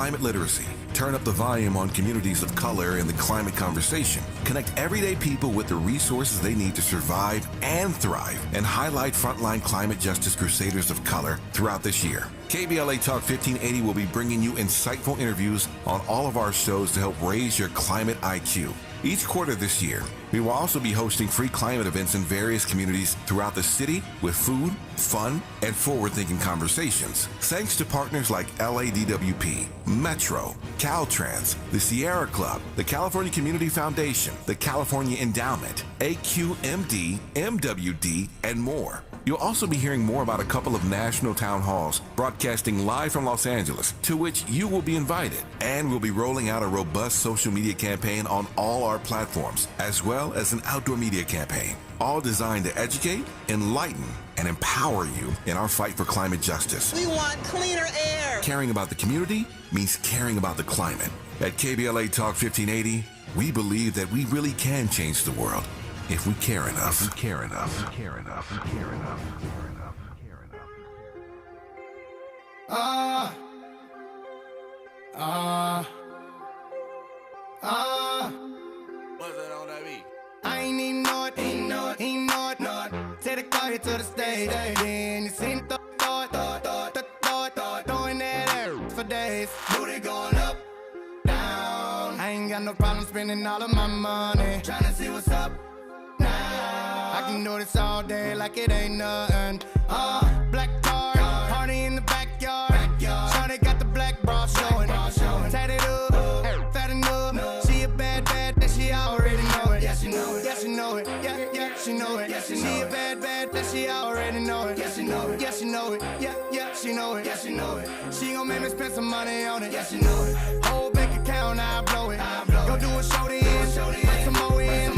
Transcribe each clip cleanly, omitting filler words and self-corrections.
Climate literacy. Turn up the volume on communities of color in the climate conversation. Connect everyday people with the resources they need to survive and thrive, and highlight frontline climate justice crusaders of color throughout this year. KBLA Talk 1580 will be bringing you insightful interviews on all of our shows to help raise your climate IQ. Each quarter this year, we will also be hosting free climate events in various communities throughout the city with food, fun, and forward-thinking conversations. Thanks to partners like LADWP, Metro, Caltrans, the Sierra Club, the California Community Foundation, the California Endowment, AQMD, MWD, and more. You'll also be hearing more about a couple of national town halls broadcasting live from Los Angeles, to which you will be invited. And we'll be rolling out a robust social media campaign on all our platforms, as well as an outdoor media campaign, all designed to educate, enlighten, and empower you in our fight for climate justice. We want cleaner air. Caring about the community means caring about the climate. At KBLA Talk 1580, we believe that we really can change the world if we care enough. If we care enough. If we care enough. If we care enough. If we care enough. If we care enough. What's that on that beat? I ain't even know it, ain't know it, ain't know it, know it. Take the car here to the stage, then you seen thought, throwing that air for days. Booty going up, down. I ain't got no problem spending all of my money, tryna see what's up now. I can do this all day like it ain't nothing. Black car, party in the backyard. Shawty got the black bra showing, tatted up, fat enough. She a bad, that she already know it. Yeah, she know it. Yeah, she know it. Yeah, she know it. Yeah, she a bad, that she already know it. Yeah, she know it. Yeah, she know it. Yeah, she know it. Yeah, she know it. She gon' make me spend some money on it. Yeah, she know it. Whole bank account, I blow it. Go do a show then, put some more in.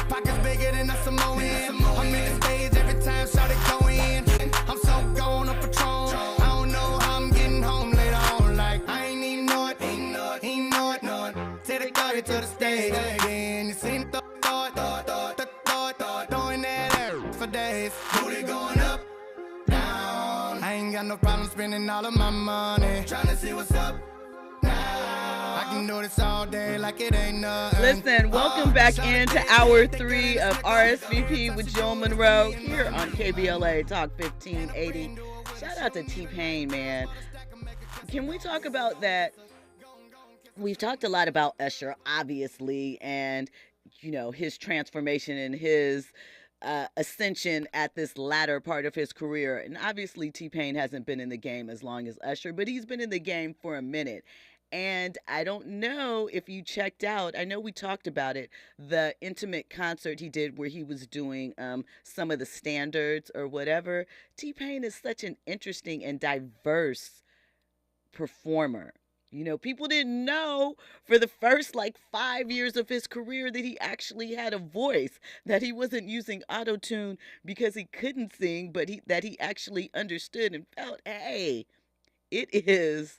Pockets bigger than a Samoan. I'm in the stage every time, shout it go in. I'm so gone on Patron. I don't know how I'm getting home later on. Like I ain't even know it, ain't know it. Take the car to the stage, then you seen thought, throwing that air for days. Booty going up, down. I ain't got no problem spending all of my money, tryna see what's up now. I can do this all day like it ain't nothing. Listen, welcome back into hour 3 of RSVP with Jill Munroe here on KBLA Talk 1580. Shout out to T-Pain, man. Can we talk about that? We've talked a lot about Usher, obviously, and, you know, his transformation and his ascension at this latter part of his career. And obviously, T-Pain hasn't been in the game as long as Usher, but he's been in the game for a minute. And I don't know if you checked out, I know we talked about it, the intimate concert he did where he was doing some of the standards or whatever. T-Pain is such an interesting and diverse performer. You know, people didn't know for the first 5 years of his career that he actually had a voice, that he wasn't using auto-tune because he couldn't sing, but that he actually understood and felt, hey, it is,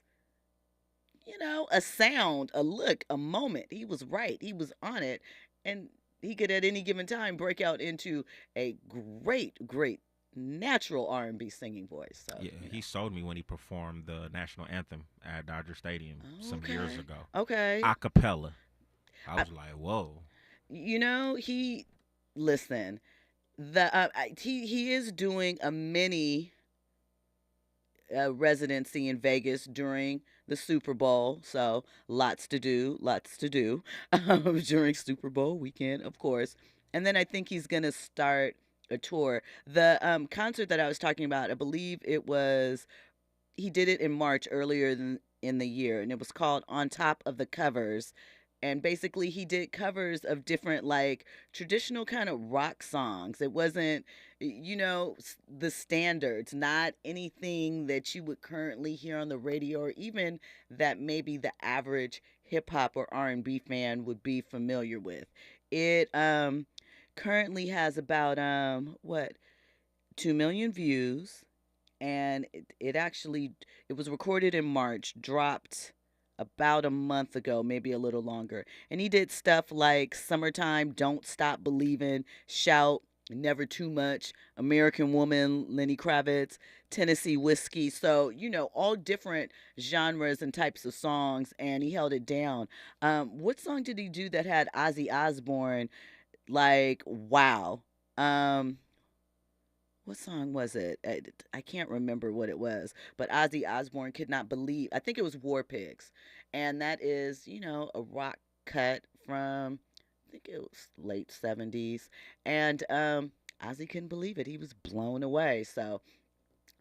you know, a sound, a look, a moment. He was right. He was on it. And he could at any given time break out into a great natural R&B singing voice. So, yeah, he sold me when he performed the national anthem at Dodger Stadium some years ago. Okay. A cappella. I was like, whoa. You know, he is doing a mini residency in Vegas during the Super Bowl. So lots to do during Super Bowl weekend, of course. And then I think he's going to start a tour. The concert that I was talking about, I believe he did it in March earlier in the year, and it was called On Top of the Covers. And basically he did covers of different traditional kind of rock songs. It wasn't, you know, the standards, not anything that you would currently hear on the radio or even that maybe the average hip hop or R&B fan would be familiar with. It currently has about 2 million views, and it was recorded in March, dropped about a month ago, maybe a little longer. And he did stuff like Summertime, Don't Stop Believing, Shout, Never Too Much, American Woman, Lenny Kravitz, Tennessee Whiskey. So, all different genres and types of songs, and he held it down. What song did he do that had Ozzy Osbourne? Like, wow. What song was it? I can't remember what it was, but Ozzy Osbourne could not believe. I think it was War Pigs, and that is, a rock cut from, I think it was late 70s, and Ozzy couldn't believe it. He was blown away. So,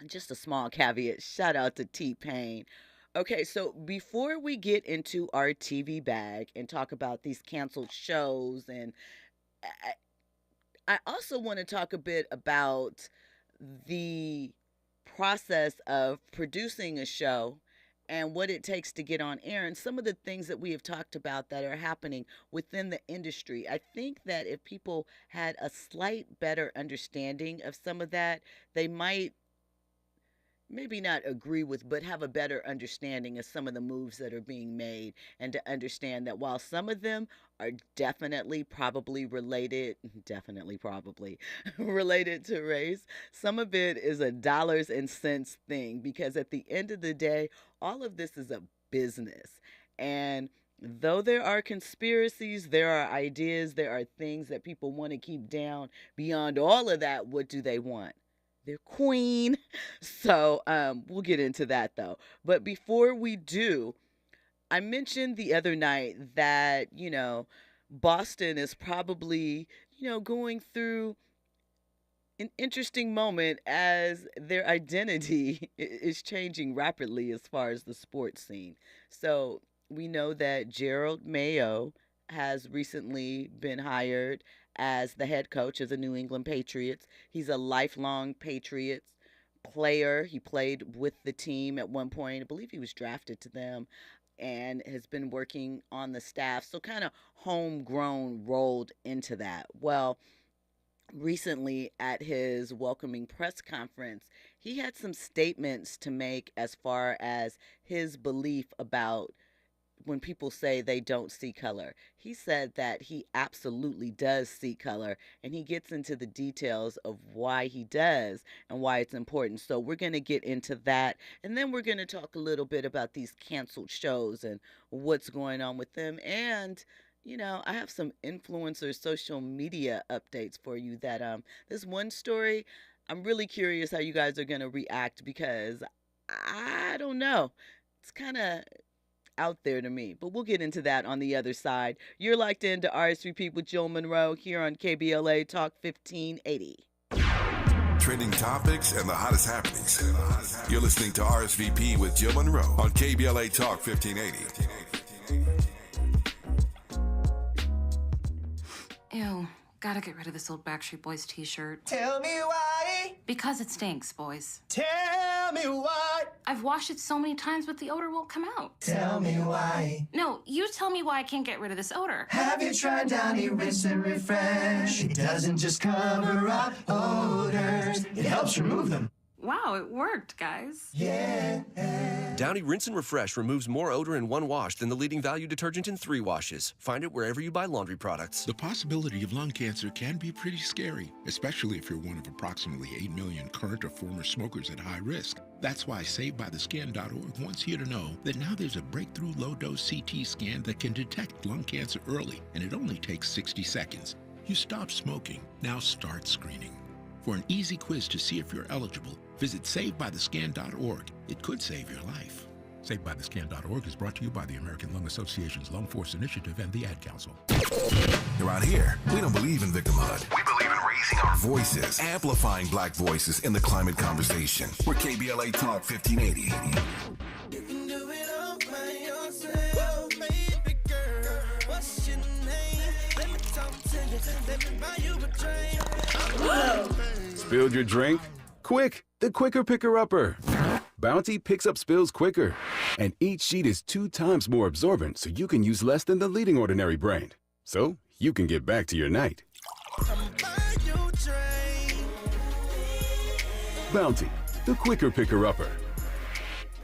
just a small caveat. Shout out to T-Pain. Okay, so before we get into our TV bag and talk about these canceled shows, and I also want to talk a bit about the process of producing a show and what it takes to get on air, and some of the things that we have talked about that are happening within the industry. I think that if people had a slight better understanding of some of that, they might maybe not agree with, but have a better understanding of some of the moves that are being made, and to understand that while some of them are definitely probably related related to race, some of it is a dollars and cents thing, because at the end of the day, all of this is a business. And though there are conspiracies, there are ideas, there are things that people want to keep down, beyond all of that, what do they want? Their queen. So we'll get into that though. But before we do, I mentioned the other night that, Boston is probably, going through an interesting moment as their identity is changing rapidly as far as the sports scene. So we know that Gerald Mayo has recently been hired as the head coach of the New England Patriots. He's a lifelong Patriots player. He played with the team at one point. I believe he was drafted to them and has been working on the staff. So kind of homegrown, rolled into that. Well, recently at his welcoming press conference, he had some statements to make as far as his belief about when people say they don't see color. He said that he absolutely does see color, and he gets into the details of why he does and why it's important. So we're going to get into that, and then we're going to talk a little bit about these canceled shows and what's going on with them. And I have some influencer social media updates for you. That this one story, I'm really curious how you guys are going to react, because I don't know. It's kind of out there to me, but we'll get into that on the other side. You're locked into RSVP with Jill Munroe here on KBLA Talk 1580. Trending topics and the hottest happenings. You're listening to RSVP with Jill Munroe on KBLA Talk 1580. Ew, gotta get rid of this old Backstreet Boys t-shirt. Tell me why. Because it stinks, boys. Tell me why. I've washed it so many times, but the odor won't come out. Tell me why. No, you tell me why I can't get rid of this odor. Have you tried Downy Rinse and Refresh? It doesn't just cover up odors, it helps remove them. Wow, it worked, guys. Yeah. Downy Rinse and Refresh removes more odor in one wash than the leading value detergent in 3 washes. Find it wherever you buy laundry products. The possibility of lung cancer can be pretty scary, especially if you're one of approximately 8 million current or former smokers at high risk. That's why SaveByTheScan.org wants you to know that now there's a breakthrough low-dose CT scan that can detect lung cancer early, and it only takes 60 seconds. You stop smoking, now start screening. For an easy quiz to see if you're eligible, visit SaveByTheScan.org. It could save your life. SaveByTheScan.org is brought to you by the American Lung Association's Lung Force Initiative and the Ad Council. Around here, we don't believe in victimhood. We believe in raising our voices, amplifying black voices in the climate conversation. We're KBLA Talk 1580. You can do it all by yourself, baby girl. What's your name? Let me talk to you. Let me buy you a drink. Spilled your drink? Quick, the quicker picker-upper. Bounty picks up spills quicker. And each sheet is 2 times more absorbent, so you can use less than the leading ordinary brand. So you can get back to your night. Bounty, the quicker picker-upper.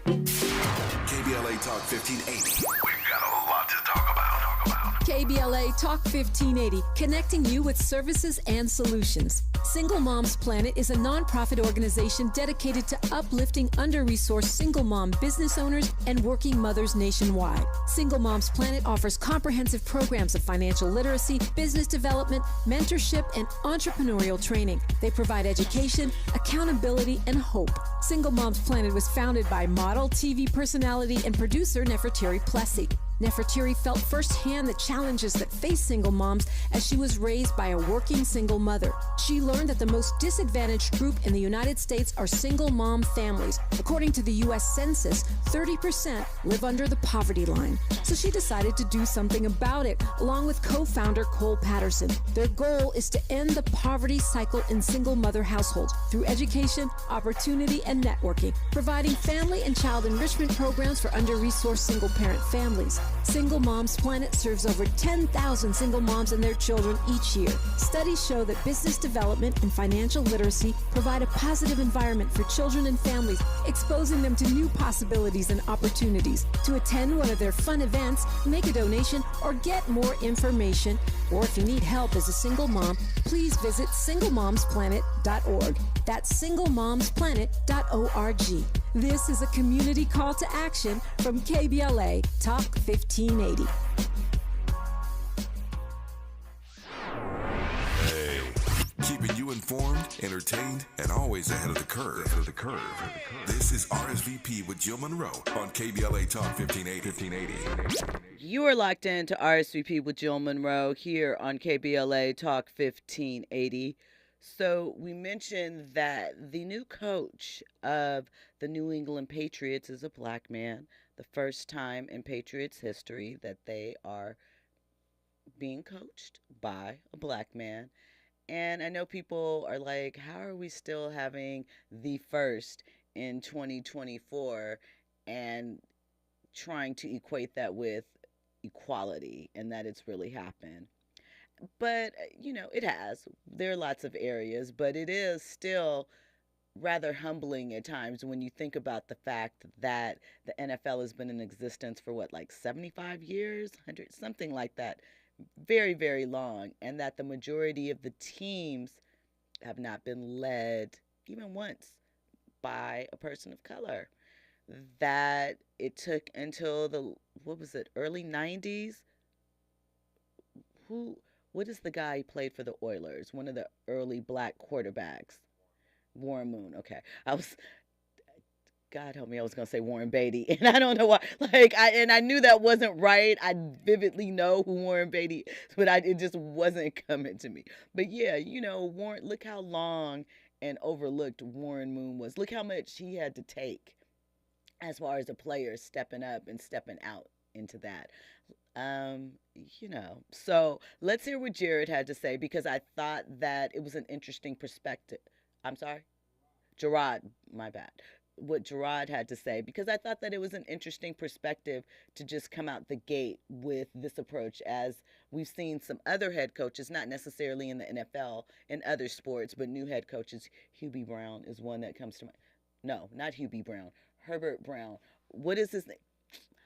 KBLA Talk 1580. We've got a lot to talk about. KBLA Talk 1580, connecting you with services and solutions. Single Moms Planet is a nonprofit organization dedicated to uplifting under-resourced single mom business owners and working mothers nationwide. Single Moms Planet offers comprehensive programs of financial literacy, business development, mentorship, and entrepreneurial training. They provide education, accountability, and hope. Single Moms Planet was founded by model, TV personality, and producer Nefertari Plessy. Nefertari felt firsthand the challenges that face single moms as she was raised by a working single mother. She learned that the most disadvantaged group in the United States are single mom families. According to the U.S. Census, 30% live under the poverty line. So she decided to do something about it, along with co-founder Cole Patterson. Their goal is to end the poverty cycle in single mother households through education, opportunity, and networking, providing family and child enrichment programs for under-resourced single-parent families. Single Moms Planet serves over 10,000 single moms and their children each year. Studies show that business development and financial literacy provide a positive environment for children and families, exposing them to new possibilities and opportunities. To attend one of their fun events, make a donation, or get more information, or if you need help as a single mom, please visit singlemomsplanet.org. That's singlemomsplanet.org. This is a community call to action from KBLA Talk 1580. Hey, keeping you informed, entertained, and always ahead of the curve. This is RSVP with Jill Munroe on KBLA Talk 1580. You are locked into RSVP with Jill Munroe here on KBLA Talk 1580. So we mentioned that the new coach of the New England Patriots is a black man. The first time in Patriots history that they are being coached by a black man. And I know people are like, how are we still having the first in 2024 and trying to equate that with equality and that it's really happened? But, you know, it has. There are lots of areas, but it is still rather humbling at times when you think about the fact that the NFL has been in existence for what, like 75 years, 100, something like that, very, very long, and that the majority of the teams have not been led even once by a person of color. That it took until the, what was it, early 90s? What is the guy who played for the Oilers? One of the early black quarterbacks. Warren Moon. Okay. God help me, I was going to say Warren Beatty. And I don't know why. I knew that wasn't right. I vividly know who Warren Beatty is, but it just wasn't coming to me. But yeah, you know, Warren, look how long and overlooked Warren Moon was. Look how much he had to take as far as a player stepping up and stepping out into that. You know, so let's hear what Jared had to say, because I thought that it was an interesting perspective. I'm sorry? Gerard, my bad. What Gerard had to say, because I thought that it was an interesting perspective to just come out the gate with this approach, as we've seen some other head coaches, not necessarily in the NFL, in other sports, but new head coaches. Hubie Brown is one that comes to mind. No, not Hubie Brown. Herbert Brown. What is his name?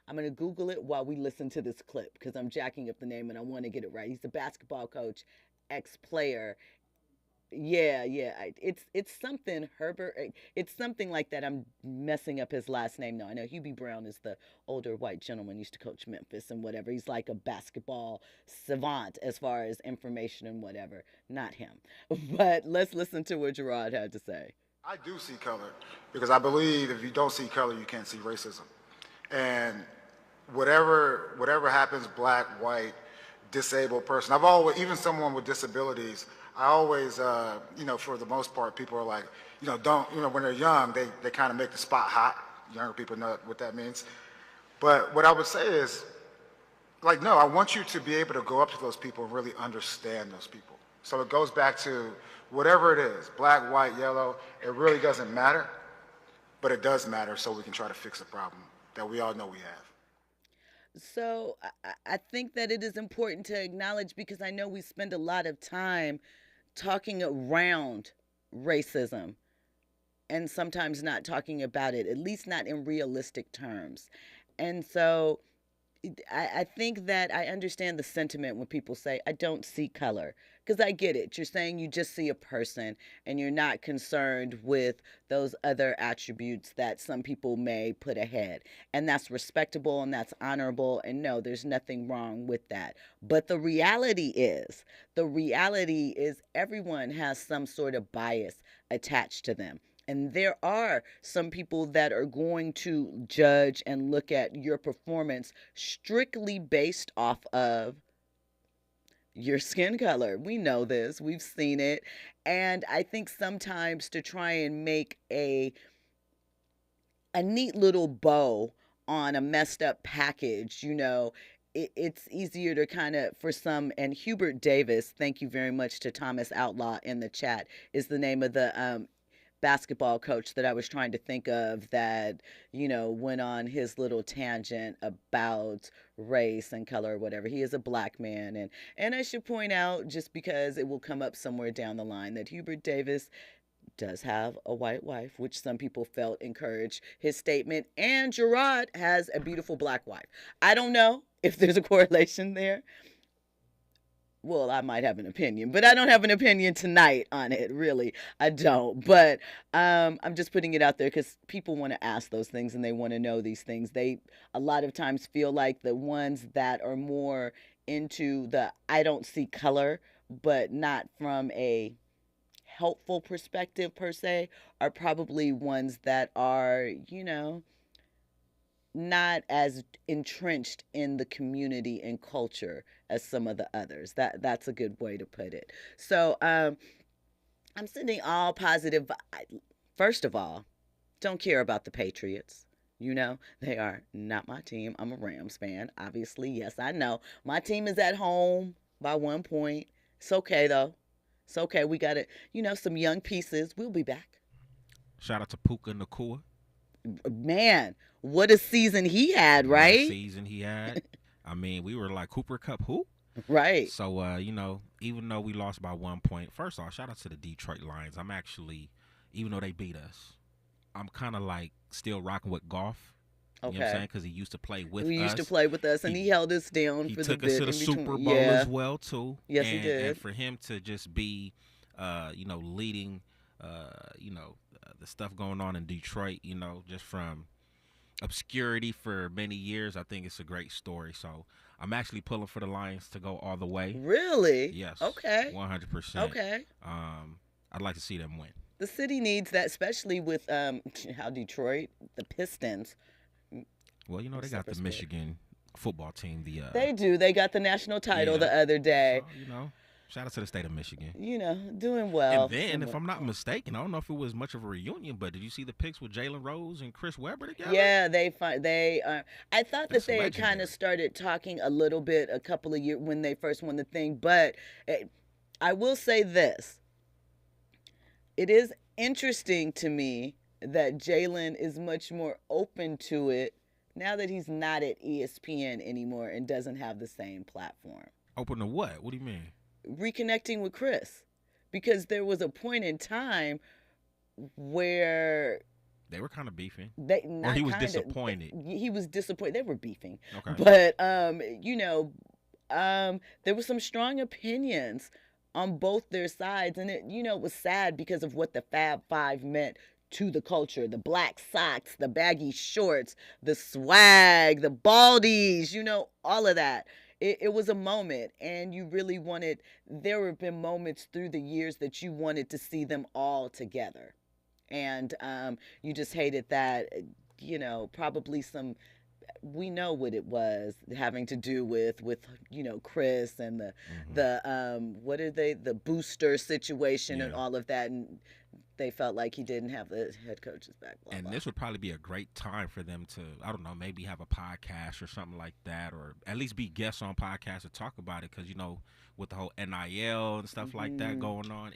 I'm going to Google it while we listen to this clip, because I'm jacking up the name and I want to get it right. He's a basketball coach, ex-player. Yeah. It's something, Herbert. It's something like that. I'm messing up his last name now. I know Hubie Brown is the older white gentleman, used to coach Memphis and whatever. He's like a basketball savant as far as information and whatever. Not him. But let's listen to what Gerard had to say. I do see color, because I believe if you don't see color, you can't see racism. And whatever happens, black, white, disabled person, I've always, even someone with disabilities, I always, for the most part, people are like, when they're young, they kind of make the spot hot. Younger people know what that means. But what I would say is, no, I want you to be able to go up to those people and really understand those people. So it goes back to whatever it is, black, white, yellow, it really doesn't matter, but it does matter, so we can try to fix the problem that we all know we have. So I think that it is important to acknowledge, because I know we spend a lot of time talking around racism and sometimes not talking about it, at least not in realistic terms. And so I think that I understand the sentiment when people say, I don't see color. Because I get it. You're saying you just see a person and you're not concerned with those other attributes that some people may put ahead. And that's respectable and that's honorable. And no, there's nothing wrong with that. But the reality is everyone has some sort of bias attached to them. And there are some people that are going to judge and look at your performance strictly based off of your skin color. We know this, we've seen it. And I think sometimes to try and make a neat little bow on a messed up package, it's easier to kind of, for some, and Hubert Davis, thank you very much to Thomas Outlaw in the chat, is the name of the basketball coach that I was trying to think of that, went on his little tangent about race and color or whatever. He is a black man. And I should point out, just because it will come up somewhere down the line, that Hubert Davis does have a white wife, which some people felt encouraged his statement. And Gerard has a beautiful black wife. I don't know if there's a correlation there. Well, I might have an opinion, but I don't have an opinion tonight on it, really. I don't. But I'm just putting it out there because people want to ask those things and they want to know these things. They a lot of times feel like the ones that are more into the I don't see color, but not from a helpful perspective per se, are probably ones that are, not as entrenched in the community and culture as some of the others. That's a good way to put it. So I'm sending all positive. First of all, don't care about the Patriots. They are not my team. I'm a Rams fan, obviously. Yes, I know. My team is at home by 1 point. It's okay, though. It's okay. We got it. Some young pieces. We'll be back. Shout out to Puka Nakua. Man, what a season he had, right? What a season he had. I mean, we were like, Cooper Cup who? Right. So, even though we lost by 1 point, first off, shout out to the Detroit Lions. I'm actually, even though they beat us, I'm kind of like still rocking with Goff. You know what I'm saying? Because he used to play with us. He used to play with us, and he held us down for the bit. He took us to the Super Bowl as well, too. Yes, he did. And for him to just be, leading, the stuff going on in Detroit, just from obscurity for many years, I think it's a great story. So I'm actually pulling for the Lions to go all the way. Really? Yes. Okay. 100%. Okay. I'd like to see them win. The city needs that, especially with how Detroit, the Pistons. Well, they got the Michigan football team. They do. They got the national title the other day. So, shout out to the state of Michigan. Doing well. And then, if I'm not mistaken, I don't know if it was much of a reunion, but did you see the pics with Jalen Rose and Chris Webber together? Yeah, I thought that they had kind of started talking a little bit a couple of years when they first won the thing, but I will say this. It is interesting to me that Jalen is much more open to it now that he's not at ESPN anymore and doesn't have the same platform. Open to what? What do you mean? Reconnecting with Chris, because there was a point in time where they were kind of beefing. Or he was disappointed. He was disappointed. They were beefing. Okay. But there were some strong opinions on both their sides, and it was sad because of what the Fab Five meant to the culture. The black socks, the baggy shorts, the swag, the baldies, all of that. It was a moment, and you really wanted, there have been moments through the years that you wanted to see them all together. And you just hated that, probably we know what it was having to do with Chris and the booster situation and all of that. And they felt like he didn't have the head coach's back. Blah, and blah. This would probably be a great time for them to, I don't know, maybe have a podcast or something like that, or at least be guests on podcasts to talk about it. Because, with the whole NIL and stuff like that going on,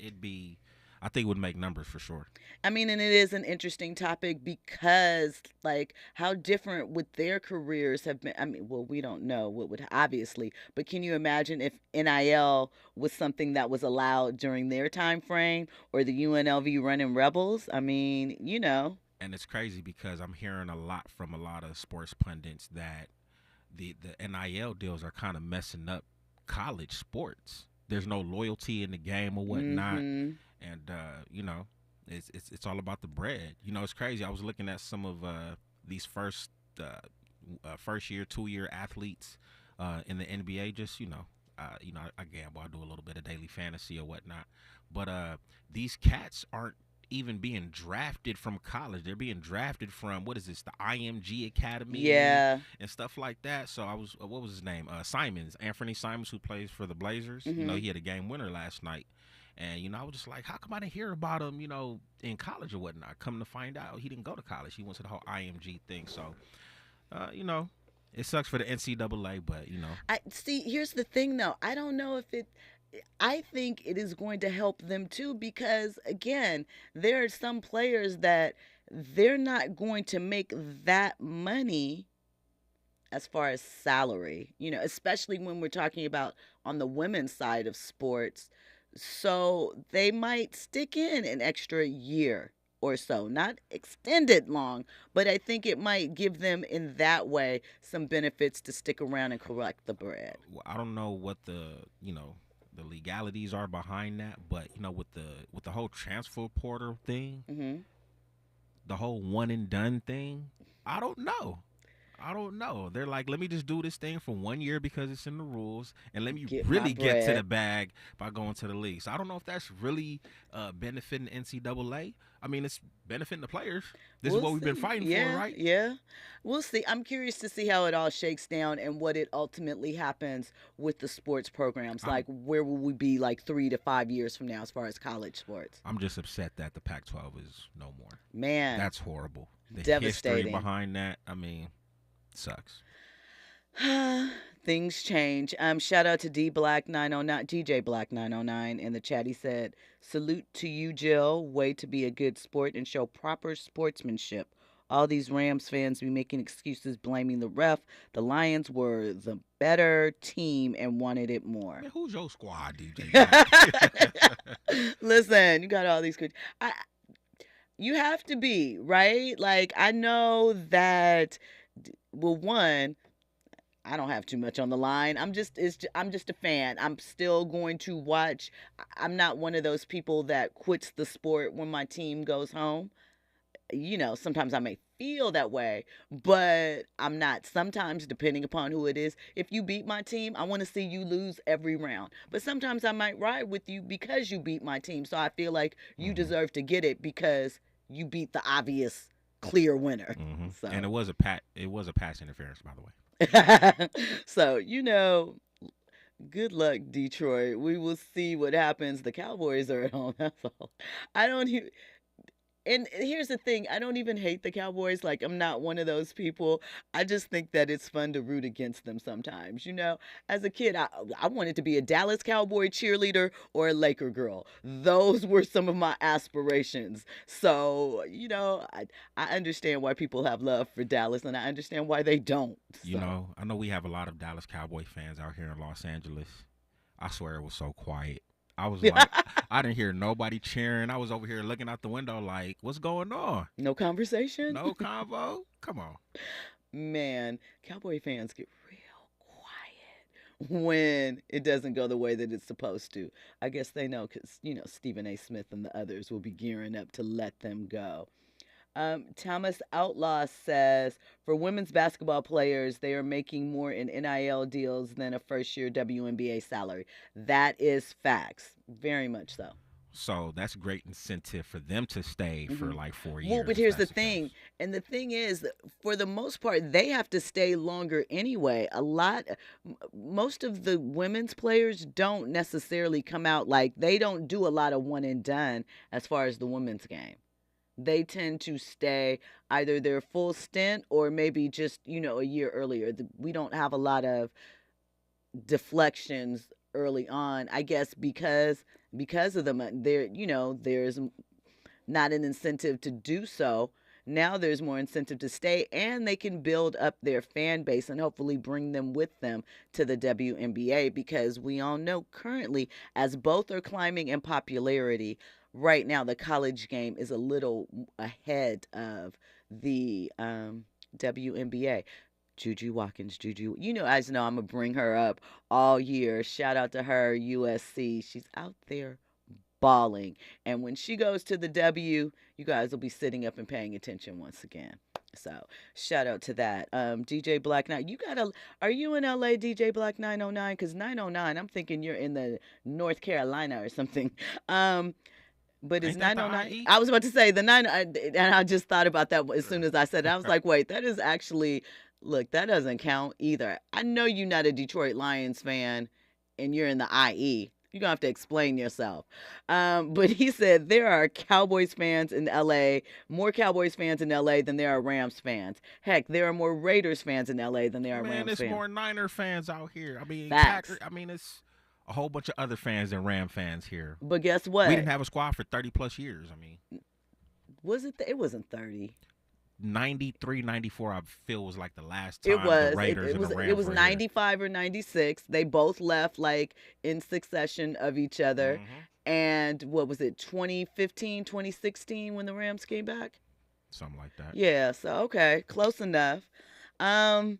I think it would make numbers for sure. I mean, and it is an interesting topic because, how different would their careers have been? I mean, well, we don't know what would, obviously, but can you imagine if NIL was something that was allowed during their time frame, or the UNLV running Rebels? I mean, And it's crazy because I'm hearing a lot from a lot of sports pundits that, the NIL deals are kind of messing up college sports. There's no loyalty in the game or whatnot, and it's all about the bread. It's crazy. I was looking at some of these first year, 2-year athletes in the NBA. Just I gamble. I do a little bit of daily fantasy or whatnot, but these cats aren't even being drafted from college. They're being drafted from, what is this, the IMG Academy, and stuff like that. So what was his name? Anthony Simons, who plays for the Blazers. He had a game winner last night, and I was just like, how come I didn't hear about him, in college or whatnot? Come to find out, he didn't go to college. He went to the whole IMG thing. So, it sucks for the NCAA, but I see. Here's the thing, though. I don't know if it. I think it is going to help them too, because again, there are some players that they're not going to make that money as far as salary, especially when we're talking about on the women's side of sports. So they might stick in an extra year or so, not extended long, but I think it might give them in that way some benefits to stick around and collect the bread. Well, I don't know what the legalities are behind that, but with the whole transfer portal thing, the whole one and done thing, I don't know. They're like, let me just do this thing for 1 year because it's in the rules, and let me really get to the bag by going to the league. So I don't know if that's really benefiting NCAA. I mean, it's benefiting the players. This is what we've been fighting for, right? Yeah. We'll see. I'm curious to see how it all shakes down and what it ultimately happens with the sports programs. Like, where will we be like 3 to 5 years from now as far as college sports? I'm just upset that the Pac-12 is no more. Man. That's horrible. The devastating history behind that, I mean, sucks. Things change. Shout out to DJ Black 909 in the chat. He said, "Salute to you, Jill. Way to be a good sport and show proper sportsmanship. All these Rams fans be making excuses, blaming the ref. The Lions were the better team and wanted it more." Man, who's your squad, DJ? Listen, you got all these good. You have to be, right? Like, I know that. Well, one, I don't have too much on the line. I'm just a fan. I'm still going to watch. I'm not one of those people that quits the sport when my team goes home. Sometimes I may feel that way, but I'm not. Sometimes, depending upon who it is, if you beat my team, I want to see you lose every round. But sometimes I might ride with you because you beat my team. So I feel like you deserve to get it because you beat the obvious clear winner. So. And it was a pass interference, by the way. So, good luck, Detroit. We will see what happens. The Cowboys are at home. That's all. And here's the thing. I don't even hate the Cowboys. Like, I'm not one of those people. I just think that it's fun to root against them sometimes. As a kid, I wanted to be a Dallas Cowboy cheerleader or a Laker girl. Those were some of my aspirations. So, I understand why people have love for Dallas, and I understand why they don't. So. I know we have a lot of Dallas Cowboy fans out here in Los Angeles. I swear it was so quiet. I was like, I didn't hear nobody cheering. I was over here looking out the window like, what's going on? No conversation? No convo? Come on. Man, Cowboy fans get real quiet when it doesn't go the way that it's supposed to. I guess they know because, Stephen A. Smith and the others will be gearing up to let them go. Thomas Outlaw says, for women's basketball players, they are making more in NIL deals than a first-year WNBA salary. That is facts. Very much so. So that's great incentive for them to stay for like 4 years. Well, but here's the thing. And the thing is, for the most part, they have to stay longer anyway. Most of the women's players don't necessarily come out they don't do a lot of one and done as far as the women's game. They tend to stay either their full stint or maybe just, a year earlier. We don't have a lot of deflections early on, I guess, because of the money. There's not an incentive to do so. Now there's more incentive to stay, and they can build up their fan base and hopefully bring them with them to the WNBA, because we all know currently, as both are climbing in popularity, right now the college game is a little ahead of the WNBA. Juju Watkins, you guys know I'm going to bring her up all year. Shout out to her, USC. She's out there balling. And when she goes to the W, you guys will be sitting up and paying attention once again. So shout out to that. DJ Black Knight, are you in LA, DJ Black 909? Because 909, I'm thinking you're in the North Carolina or something. But it's 909. I was about to say the 9, and I just thought about that as soon as I said it. I was like, wait, that is actually, look, that doesn't count either. I know you're not a Detroit Lions fan and you're in the IE. You're going to have to explain yourself. But he said there are Cowboys fans in L.A., more Cowboys fans in L.A. than there are Rams fans. Heck, there are more Raiders fans in L.A. than there are Rams fans. Man, there's more Niner fans out here. I mean, Facts. It's a whole bunch of other fans than Ram fans here. But guess what? We didn't have a squad for 30-plus years. I mean. Was it? It wasn't 30. 93, 94, I feel was like the last time the Raiders and the Rams It was were 95 here. or 96. They both left like in succession of each other. Mm-hmm. And what was it, 2015, 2016 when the Rams came back? Something like that. Yeah, so okay, close enough. I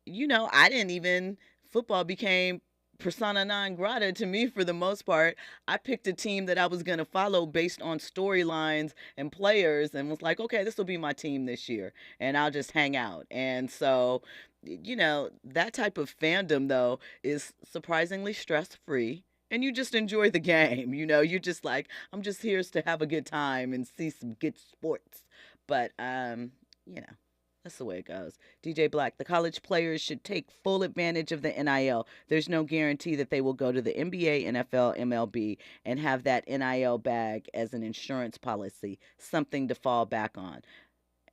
didn't even, football became persona non grata to me for the most part. I picked a team that I was going to follow based on storylines and players and was like, okay, this will be my team this year and I'll just hang out. And so, that type of fandom though is surprisingly stress-free and you just enjoy the game. You're just like, I'm just here to have a good time and see some good sports. But, that's the way it goes. DJ Black, the college players should take full advantage of the NIL. There's no guarantee that they will go to the NBA, NFL, MLB, and have that NIL bag as an insurance policy, something to fall back on.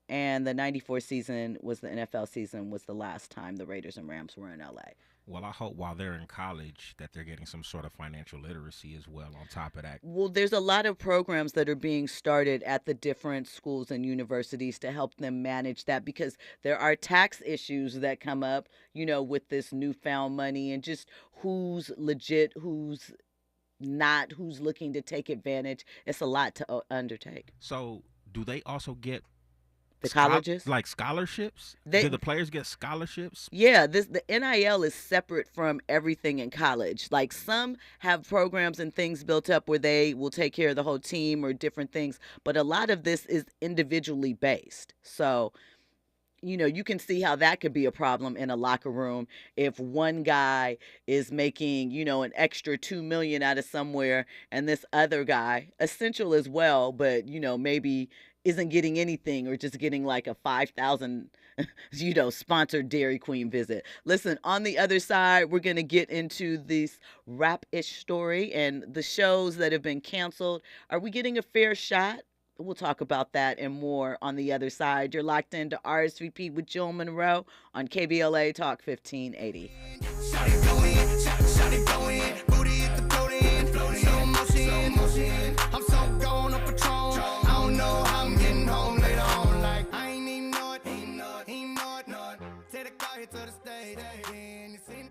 And the 94 season was the NFL season, was the last time the Raiders and Rams were in LA. Well, I hope while they're in college that they're getting some sort of financial literacy as well on top of that. Well, there's a lot of programs that are being started at the different schools and universities to help them manage that because there are tax issues that come up, with this newfound money and just who's legit, who's not, who's looking to take advantage. It's a lot to undertake. So do they also get the colleges? Like scholarships? Do the players get scholarships? Yeah, the NIL is separate from everything in college. Like some have programs and things built up where they will take care of the whole team or different things, but a lot of this is individually based. So, you can see how that could be a problem in a locker room if one guy is making, an extra $2 million out of somewhere and this other guy, essential as well, but, maybe isn't getting anything or just getting like a 5,000, sponsored Dairy Queen visit. Listen, on the other side, we're going to get into this rap-ish story and the shows that have been canceled. Are we getting a fair shot? We'll talk about that and more on the other side. You're locked into RSVP with Jill Munroe on KBLA Talk 1580. I'm so gone up Patron. I don't know how I'm getting home later on. Like I ain't even know it. Take the car here to the stage. And you seen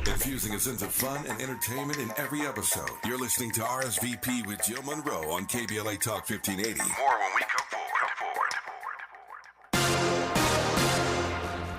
Infusing a sense of fun and entertainment in every episode. You're listening to RSVP with Jill Munroe on KBLA Talk 1580. More when we come forward.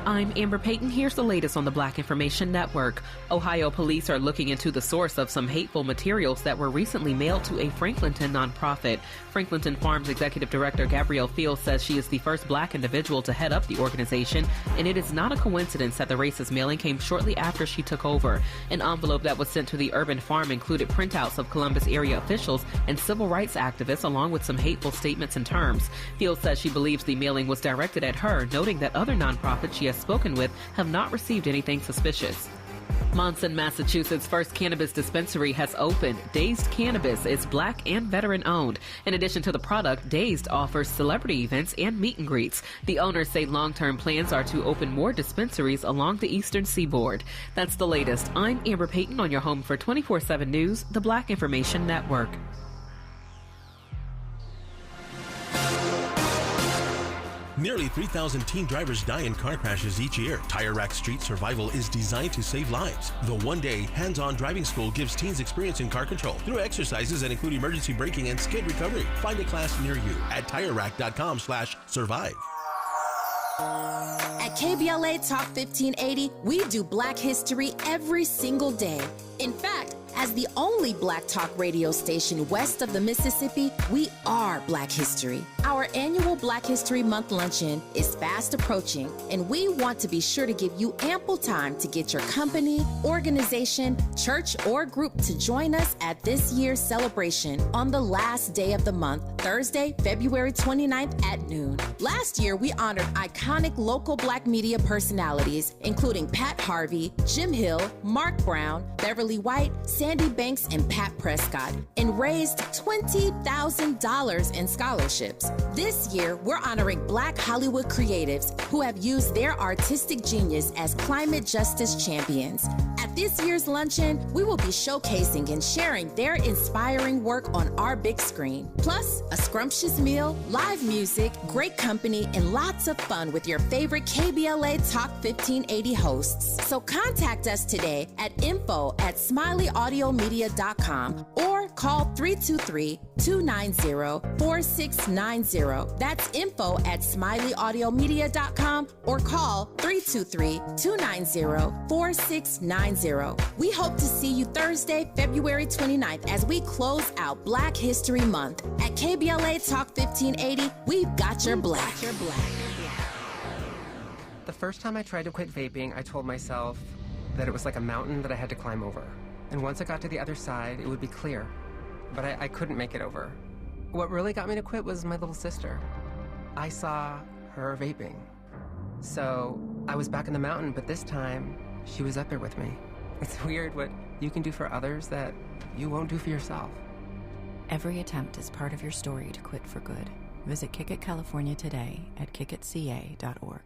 I'm Amber Payton. Here's the latest on the Black Information Network. Ohio police are looking into the source of some hateful materials that were recently mailed to a Franklinton nonprofit. Franklinton Farms Executive Director Gabrielle Fields says she is the first Black individual to head up the organization, and it is not a coincidence that the racist mailing came shortly after she took over. An envelope that was sent to the urban farm included printouts of Columbus area officials and civil rights activists, along with some hateful statements and terms. Fields says she believes the mailing was directed at her, noting that other nonprofits she has spoken with have not received anything suspicious. Monson, Massachusetts' first cannabis dispensary has opened. Dazed Cannabis is Black and veteran-owned. In addition to the product, Dazed offers celebrity events and meet and greets. The owners say long-term plans are to open more dispensaries along the eastern seaboard. That's the latest. I'm Amber Payton on your home for 24/7 News, the Black Information Network. Nearly 3,000 teen drivers die in car crashes each year. Tire Rack Street Survival is designed to save lives. The one-day hands-on driving school gives teens experience in car control through exercises that include emergency braking and skid recovery. Find a class near you at TireRack.com/survive. At KBLA Talk 1580, we do Black history every single day. In fact, as the only Black talk radio station west of the Mississippi, we are Black history. Our annual Black History Month luncheon is fast approaching, and we want to be sure to give you ample time to get your company, organization, church, or group to join us at this year's celebration on the last day of the month, Thursday, February 29th at noon. Last year, we honored iconic local Black media personalities, including Pat Harvey, Jim Hill, Mark Brown, Beverly White, Sandy Banks, and Pat Prescott, and raised $20,000 in scholarships. This year, we're honoring Black Hollywood creatives who have used their artistic genius as climate justice champions. At this year's luncheon, we will be showcasing and sharing their inspiring work on our big screen. Plus, a scrumptious meal, live music, great company, and lots of fun with your favorite KBLA Talk 1580 hosts. So contact us today at info@smileyaudio.com or call 323-290-4690. That's info@smileyaudio.com or call 323-290-4690. We hope to see you Thursday, February 29th as we close out Black History Month. At KBLA Talk 1580, we've got your black. The first time I tried to quit vaping, I told myself that it was like a mountain that I had to climb over. And once I got to the other side, it would be clear. But I couldn't make it over. What really got me to quit was my little sister. I saw her vaping. So I was back in the mountain, but this time, she was up there with me. It's weird what you can do for others that you won't do for yourself. Every attempt is part of your story to quit for good. Visit Kick It California today at kickitca.org.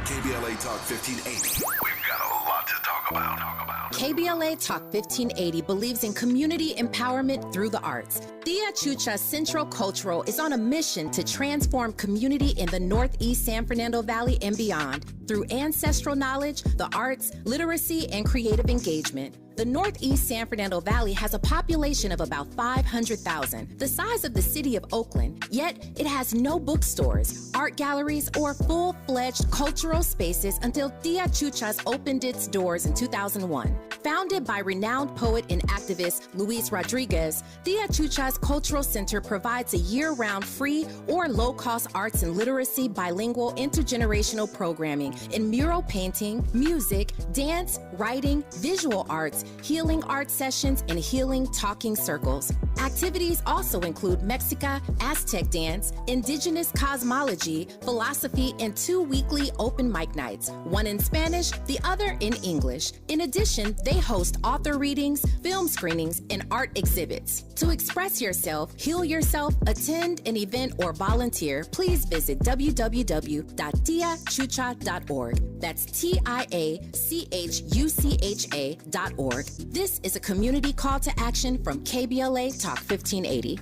KBLA Talk 1580. We've got a lot to talk about. KBLA Talk 1580 believes in community empowerment through the arts. Tia Chucha Central Cultural is on a mission to transform community in the Northeast San Fernando Valley and beyond through ancestral knowledge, the arts, literacy, and creative engagement. The Northeast San Fernando Valley has a population of about 500,000, the size of the city of Oakland, yet it has no bookstores, art galleries, or full-fledged cultural spaces until Tia Chuchas opened its doors in 2001. Founded by renowned poet and activist Luis Rodriguez, Tia Chuchas Cultural Center provides a year-round free or low-cost arts and literacy bilingual intergenerational programming in mural painting, music, dance, writing, visual arts, healing art sessions, and healing talking circles. Activities also include Mexica, Aztec dance, indigenous cosmology, philosophy, and 2 weekly open mic nights, one in Spanish, the other in English. In addition, they host author readings, film screenings, and art exhibits. To express yourself, heal yourself, attend an event, or volunteer, please visit www.tiachucha.org. That's TIACHUCHA.org. This is a community call to action from KBLA Talk 1580.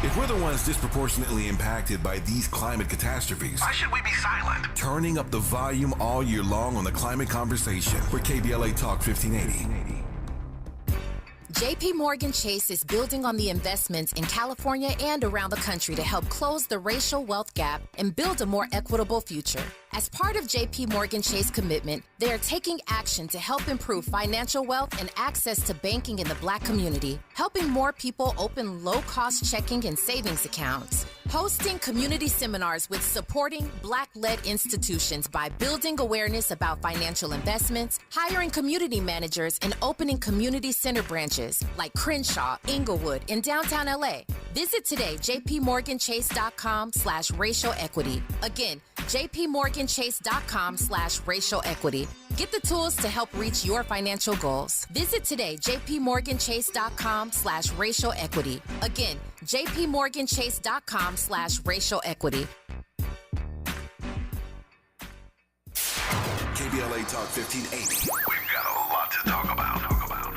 If we're the ones disproportionately impacted by these climate catastrophes, why should we be silent? Turning up the volume all year long on the climate conversation with KBLA Talk 1580. JP Morgan Chase is building on the investments in California and around the country to help close the racial wealth gap and build a more equitable future. As part of JP Morgan Chase commitment, they are taking action to help improve financial wealth and access to banking in the Black community, helping more people open low-cost checking and savings accounts, hosting community seminars with supporting Black-led institutions by building awareness about financial investments, hiring community managers, and opening community center branches like Crenshaw, Inglewood, and downtown LA. Visit today, jpmorganchase.com/racial equity. Again, jpmorganchase.com/racial equity. Get the tools to help reach your financial goals. Visit today, jpmorganchase.com/racial equity. Again, jpmorganchase.com/racial equity. KBLA Talk 1580. We've got a lot to talk about.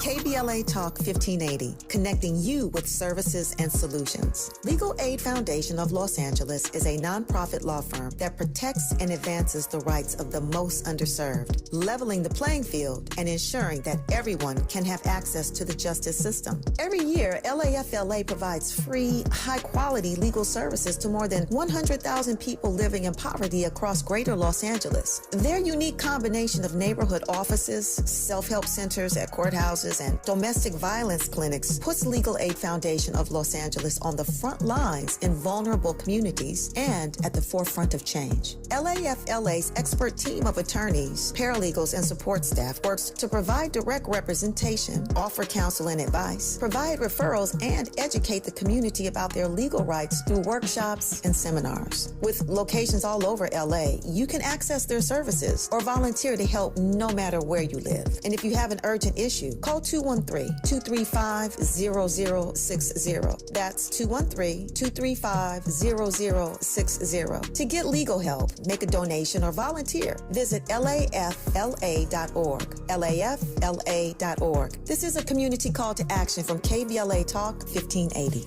KBLA Talk 1580, connecting you with services and solutions. Legal Aid Foundation of Los Angeles is a nonprofit law firm that protects and advances the rights of the most underserved, leveling the playing field and ensuring that everyone can have access to the justice system. Every year, LAFLA provides free, high-quality legal services to more than 100,000 people living in poverty across greater Los Angeles. Their unique combination of neighborhood offices, self-help centers at courthouses, and domestic violence clinics puts Legal Aid Foundation of Los Angeles on the front lines in vulnerable communities and at the forefront of change. LAFLA's expert team of attorneys, paralegals, and support staff works to provide direct representation, offer counsel and advice, provide referrals, and educate the community about their legal rights through workshops and seminars. With locations all over LA, you can access their services or volunteer to help no matter where you live. And if you have an urgent issue, call 213-235-0060. That's 213-235-0060. To get legal help, make a donation, or volunteer, visit lafla.org. lafla.org. This is a community call to action from KBLA Talk 1580.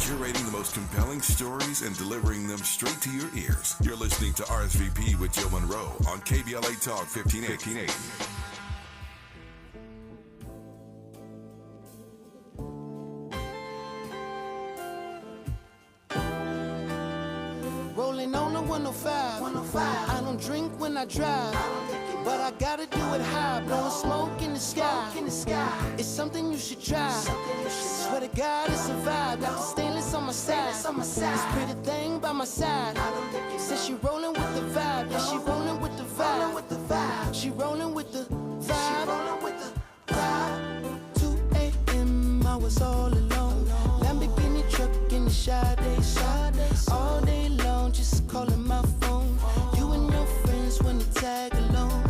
Curating the most compelling stories and delivering them straight to your ears. You're listening to RSVP with Jill Munroe on KBLA Talk 1580. Rolling on the 105. I don't drink when I drive, but I gotta do it high. Blowing smoke in the sky. It's something you should try. Swear to God, it's a vibe. Got the stainless on my side. This pretty thing by my side. Says she rolling with the vibe. Yeah, she rolling with the vibe. She rolling with the vibe. 2 a.m. I was all alone. Lamborghini truck in the Sade. All day long, just calling my phone. You and your friends when you tag along.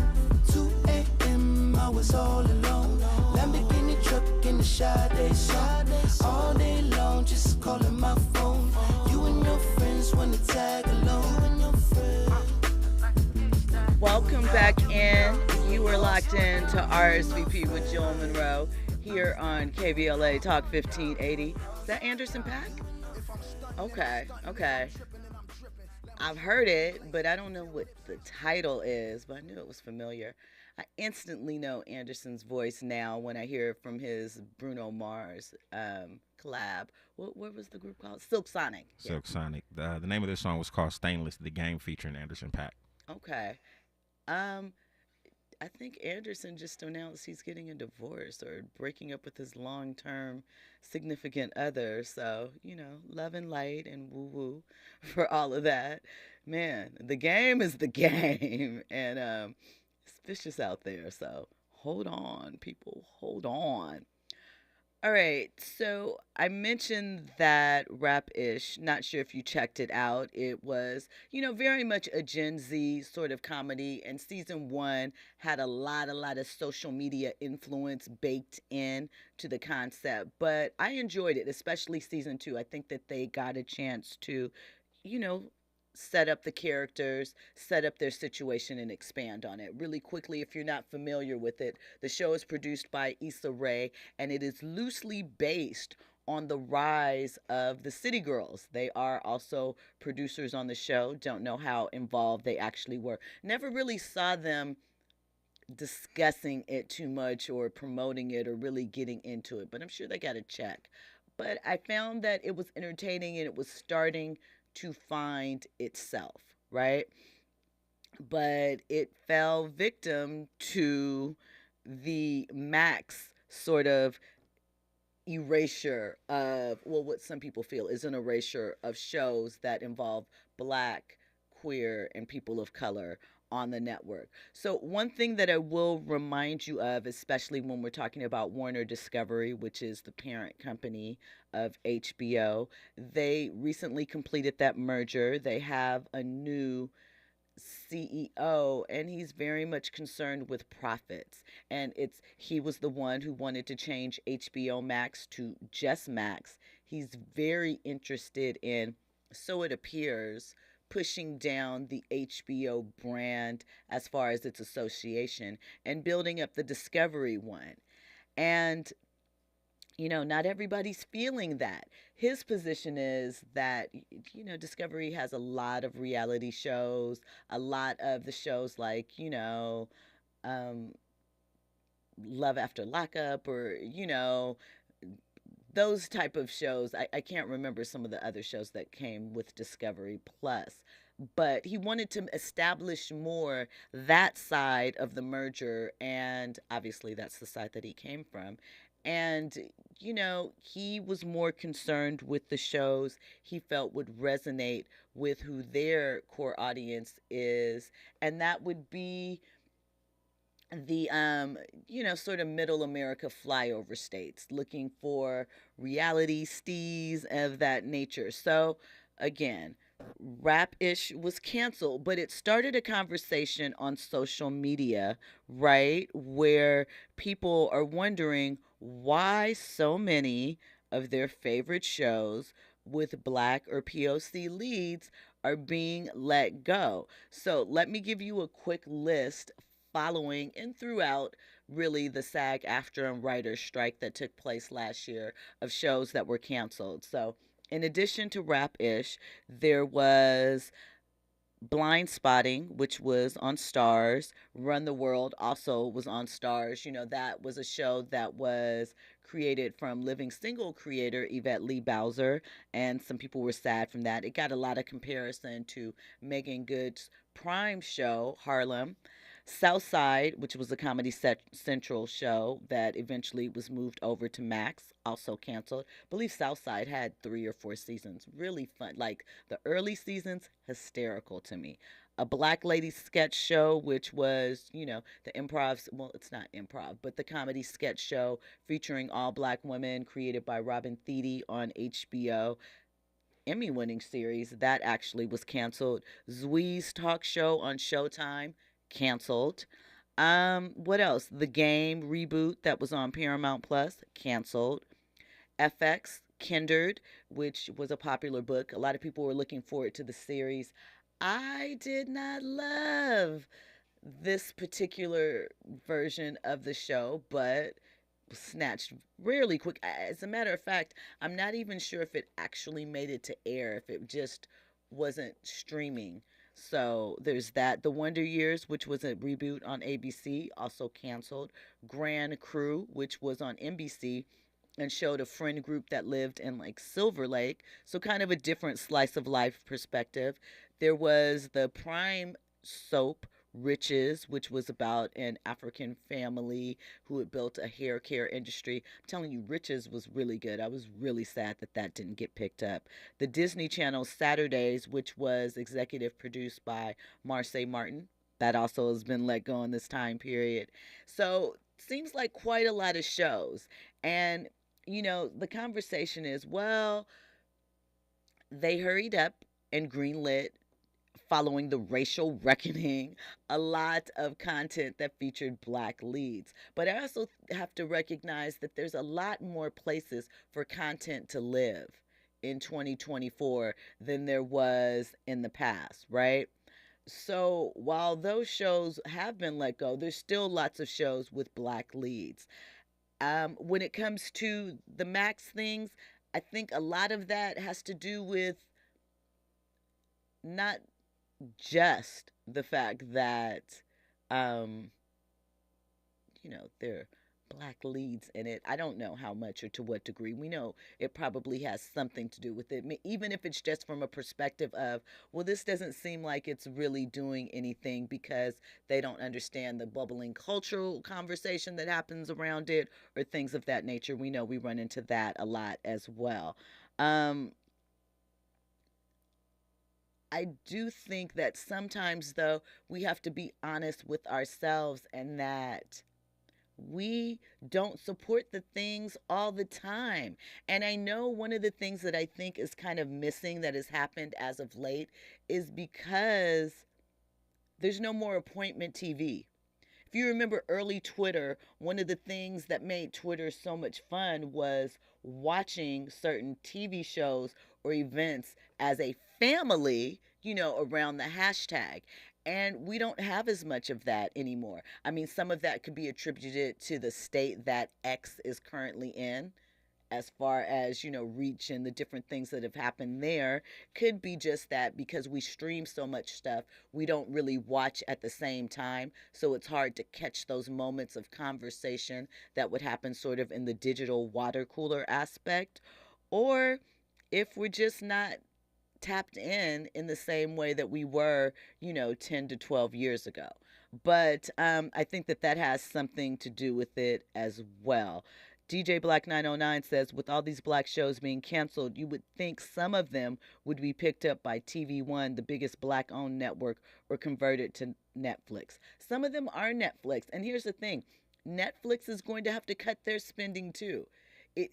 2 a.m. I was all alone. Lamborghini truck in the Sade. All day long, just calling my phone. You and your friends when you tag along. Welcome back in. You are locked in to RSVP with Jill Munroe here on KBLA Talk 1580. Is that Anderson .Paak? Okay. I've heard it, but I don't know what the title is, but I knew it was familiar. I instantly know Anderson's voice now when I hear from his Bruno Mars collab. What was the group called? Silk Sonic. Silk Sonic. The name of this song was called Stainless, the game featuring Anderson .Paak. Okay. I think Anderson just announced he's getting a divorce or breaking up with his long-term significant other. So, love and light and woo-woo for all of that. Man, the game is the game. And it's vicious out there. So hold on, people. Hold on. All right, so I mentioned that Rap-ish. Not sure if you checked it out. It was, very much a Gen Z sort of comedy, and season 1 had a lot of social media influence baked in to the concept. But I enjoyed it, especially season 2. I think that they got a chance to, set up the characters, set up their situation, and expand on it. Really quickly, if you're not familiar with it, the show is produced by Issa Rae, and it is loosely based on the rise of the City Girls. They are also producers on the show. Don't know how involved they actually were. Never really saw them discussing it too much or promoting it or really getting into it, but I'm sure they got a check. But I found that it was entertaining and it was starting to find itself, right? But it fell victim to the Max sort of erasure of, what some people feel is an erasure of shows that involve Black, queer, and people of color on the network. So one thing that I will remind you of, especially when we're talking about Warner Discovery, which is the parent company of HBO, they recently completed that merger. They have a new CEO, and he's very much concerned with profits. And he was the one who wanted to change HBO Max to just Max. He's very interested in, so it appears, pushing down the HBO brand as far as its association and building up the Discovery one. And not everybody's feeling that. His position is that, Discovery has a lot of reality shows, a lot of the shows like, Love After Lockup, or, those type of shows. I can't remember some of the other shows that came with Discovery Plus. But he wanted to establish more that side of the merger, and obviously that's the side that he came from. And, he was more concerned with the shows he felt would resonate with who their core audience is. And that would be the, sort of middle America flyover states looking for reality stees of that nature. So, again, Rap-ish was canceled, but it started a conversation on social media, right? Where people are wondering why so many of their favorite shows with Black or POC leads are being let go. So let me give you a quick list following and throughout really the SAG-AFTRA and writers strike that took place last year of shows that were canceled. So in addition to Rap-ish, there was Blind Spotting, which was on Stars. Run the World also was on Stars. That was a show that was created from Living Single creator Yvette Lee Bowser, and some people were sad from that. It got a lot of comparison to Megan Good's Prime show, Harlem. Southside, which was a Comedy Central show that eventually was moved over to Max, also canceled. I believe Southside had 3 or 4 seasons. Really fun. Like the early seasons, hysterical to me. A Black Lady sketch show, which was, the improv, well, it's not improv, but the comedy sketch show featuring all Black women created by Robin Thede on HBO. Emmy-winning series, that actually was canceled. Zwee's talk show on Showtime, canceled. What else? The Game reboot that was on Paramount Plus, canceled. FX, Kindred, which was a popular book. A lot of people were looking forward to the series. I did not love this particular version of the show, but snatched really quick. As a matter of fact, I'm not even sure if it actually made it to air, if it just wasn't streaming. So there's that. The Wonder Years, which was a reboot on ABC, also canceled. Grand Crew, which was on NBC and showed a friend group that lived in like Silver Lake. So kind of a different slice of life perspective. There was the Prime soap Riches, which was about an African family who had built a hair care industry. I'm telling you, Riches was really good. I was really sad that that didn't get picked up. The Disney Channel Saturdays, which was executive produced by Marseille Martin, that also has been let go in this time period. So seems like quite a lot of shows. And, the conversation is, well, they hurried up and greenlit, following the racial reckoning, a lot of content that featured Black leads. But I also have to recognize that there's a lot more places for content to live in 2024 than there was in the past, right? So while those shows have been let go, there's still lots of shows with Black leads. When it comes to the Max things, I think a lot of that has to do with not just the fact that, there are Black leads in it. I don't know how much or to what degree. We know it probably has something to do with it, even if it's just from a perspective of, well, this doesn't seem like it's really doing anything because they don't understand the bubbling cultural conversation that happens around it or things of that nature. We know we run into that a lot as well. I do think that sometimes, though, we have to be honest with ourselves and that we don't support the things all the time. And I know one of the things that I think is kind of missing that has happened as of late is because there's no more appointment TV. If you remember early Twitter, one of the things that made Twitter so much fun was watching certain TV shows or events as a family, around the hashtag. And we don't have as much of that anymore. I mean, some of that could be attributed to the state that X is currently in, as far as, reach and the different things that have happened there. Could be just that because we stream so much stuff, we don't really watch at the same time. So it's hard to catch those moments of conversation that would happen sort of in the digital water cooler aspect. Or if we're just not tapped in the same way that we were, 10 to 12 years ago. But I think that has something to do with it as well. DJ Black 909 says, with all these black shows being canceled, you would think some of them would be picked up by TV One, the biggest black-owned network, or converted to Netflix. Some of them are Netflix. And here's the thing. Netflix is going to have to cut their spending too.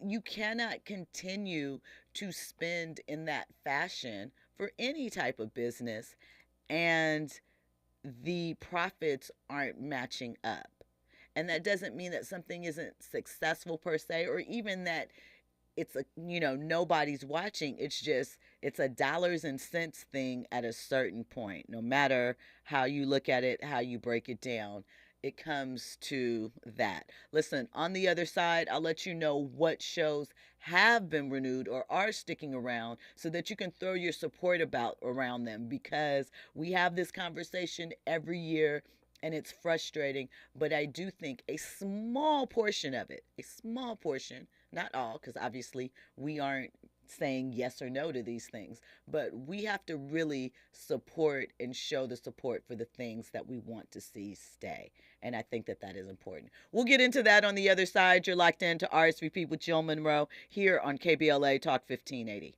You cannot continue to spend in that fashion for any type of business, and the profits aren't matching up. And that doesn't mean that something isn't successful per se, or even that it's nobody's watching. It's a dollars and cents thing at a certain point. No matter how you look at it, how you break it down, it comes to that. Listen, on the other side, I'll let you know what shows have been renewed or are sticking around so that you can throw your support around them, because we have this conversation every year and it's frustrating. But I do think a small portion of it, not all, because obviously we aren't saying yes or no to these things, but we have to really support and show the support for the things that we want to see stay. And I think that is important. We'll get into that on the other side. You're locked into RSVP with Jill Munroe here on KBLA Talk 1580.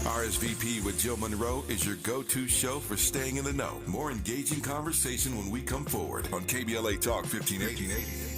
RSVP with Jill Munroe is your go-to show for staying in the know. More engaging conversation when we come forward on KBLA Talk 1580.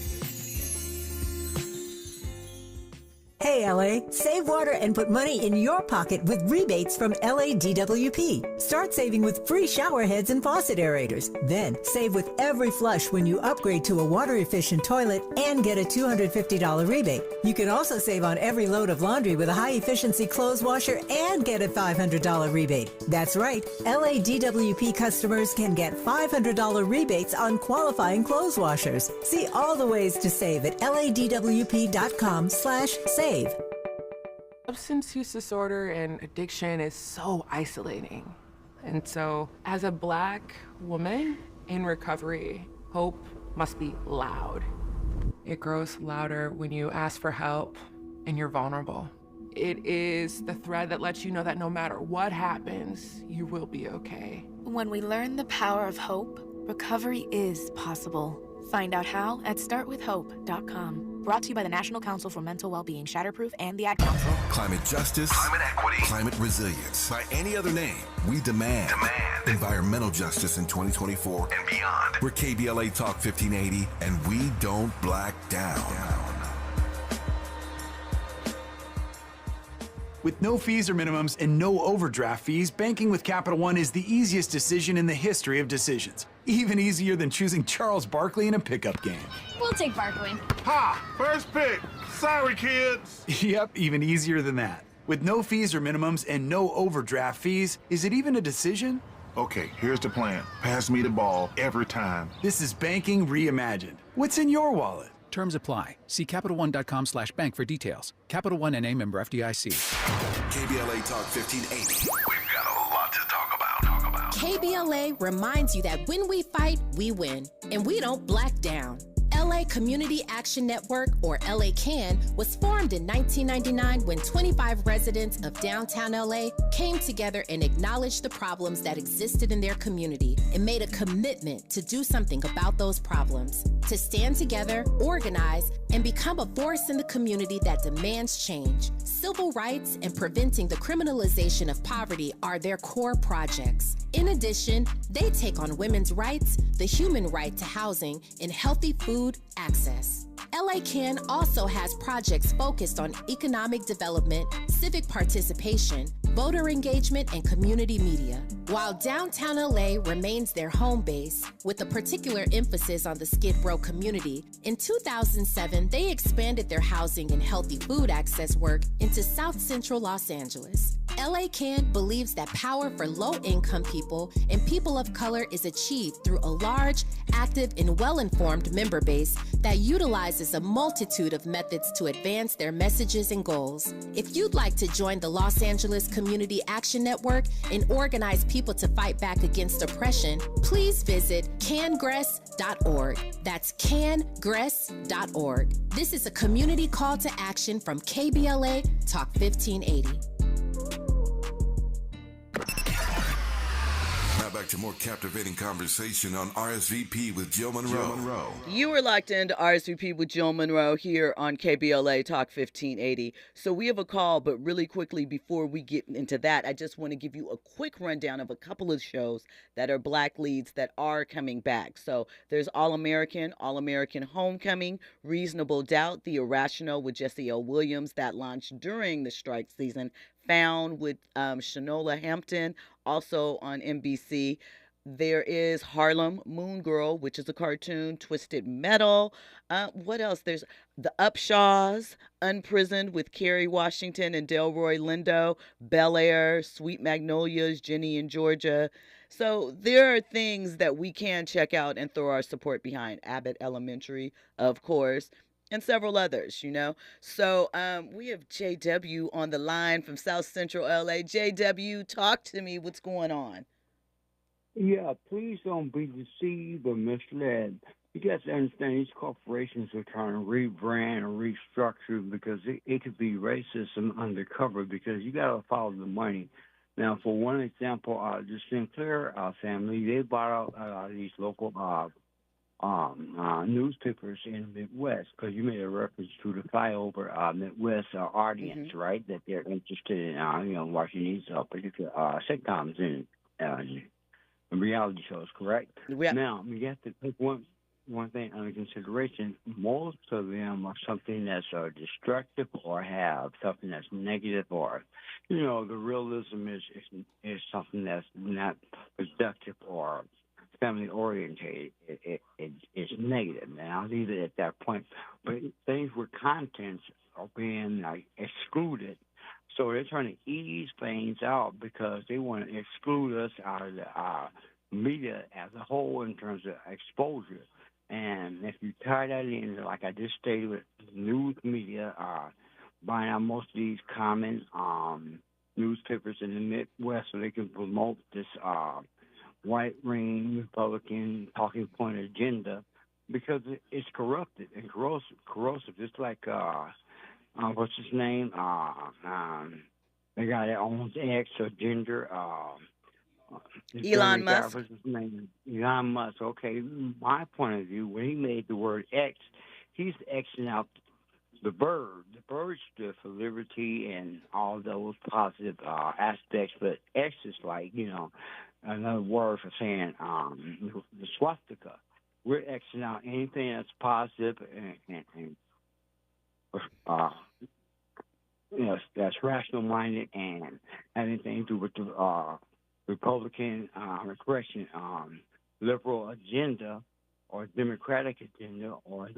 Hey LA, save water and put money in your pocket with rebates from LA DWP. Start saving with free shower heads and faucet aerators. Then save with every flush when you upgrade to a water-efficient toilet and get a $250 rebate. You can also save on every load of laundry with a high-efficiency clothes washer and get a $500 rebate. That's right, LA DWP customers can get $500 rebates on qualifying clothes washers. See all the ways to save at ladwp.com/save. Substance use disorder and addiction is so isolating. And so, as a Black woman in recovery, hope must be loud. It grows louder when you ask for help and you're vulnerable. It is the thread that lets you know that no matter what happens, you will be okay. When we learn the power of hope, recovery is possible. Find out how at startwithhope.com. Brought to you by the National Council for Mental Wellbeing, Shatterproof, and the Ad Council. Climate justice, climate equity, climate resilience. By any other name, we demand environmental justice in 2024 and beyond. We're KBLA Talk 1580, and we don't black down. With no fees or minimums and no overdraft fees, banking with Capital One is the easiest decision in the history of decisions. Even easier than choosing Charles Barkley in a pickup game. We'll take Barkley. Ha! First pick. Sorry, kids. Yep, even easier than that. With no fees or minimums and no overdraft fees, is it even a decision? Okay, here's the plan. Pass me the ball every time. This is banking reimagined. What's in your wallet? Terms apply. See CapitalOne.com/bank for details. Capital One NA, member FDIC. KBLA Talk 1580. We've got a lot to talk about. KBLA reminds you that when we fight, we win, and we don't black down. LA Community Action Network, or LA CAN, was formed in 1999 when 25 residents of downtown LA came together and acknowledged the problems that existed in their community and made a commitment to do something about those problems, to stand together, organize, and become a force in the community that demands change. Civil rights and preventing the criminalization of poverty are their core projects. In addition, they take on women's rights, the human right to housing, and healthy food access. LA CAN also has projects focused on economic development, civic participation, voter engagement, and community media. While downtown LA remains their home base, with a particular emphasis on the Skid Row community, in 2007, they expanded their housing and healthy food access work into South Central Los Angeles. LA Can believes that power for low-income people and people of color is achieved through a large, active, and well-informed member base that utilizes a multitude of methods to advance their messages and goals. If you'd like to join the Los Angeles Community Action Network and organize people to fight back against oppression, please visit cangress.org. That's cangress.org. This is a community call to action from KBLA Talk 1580. Now back to more captivating conversation on RSVP with Jill Munroe. You are locked into RSVP with Jill Munroe here on KBLA Talk 1580. So we have a call, but really quickly before we get into that, I just want to give you a quick rundown of a couple of shows that are Black leads that are coming back. So there's All American Homecoming, Reasonable Doubt, The Irrational with Jesse L. Williams that launched during the strike season, Found with Shanola Hampton, also on NBC. There is Harlem Moon Girl, which is a cartoon, Twisted Metal. What else? There's The Upshaws, Unprisoned with Kerry Washington and Delroy Lindo, Bel Air, Sweet Magnolias, Jenny in Georgia. So there are things that we can check out and throw our support behind. Abbott Elementary, of course, and several others, you know. So we have JW on the line from South Central LA. JW, talk to me. What's going on? Yeah, please don't be deceived or misled. You got to understand these corporations are trying to rebrand or restructure because it could be racism undercover because you got to follow the money. Now, for one example, the Sinclair family, they bought out these local newspapers in the Midwest because you made a reference to the flyover Midwest audience, right? That they're interested in, watching these particular sitcoms and reality shows, correct? Yeah. Now, you have to take one thing under consideration. Most of them are something that's destructive or have something that's negative or, the realism is something that's not productive or family orientated. It's negative, and I'll leave it at that point. But things with contents are being excluded, so they're trying to ease things out because they want to exclude us out of the media as a whole in terms of exposure. And if you tie that in, like I just stated with news media, buying out most of these common newspapers in the Midwest so they can promote this white ring Republican talking point agenda because it's corrupted and corrosive. It's like what's his name? The guy that owns X or Gender. Elon Musk. What's his name? Elon Musk. Okay, my point of view, when he made the word X, he's Xing out the bird. The bird stood for liberty and all those positive aspects, but X is like, another word for saying the swastika. We're Xing out anything that's positive and that's rational-minded and anything to do with the Republican liberal agenda or Democratic agenda or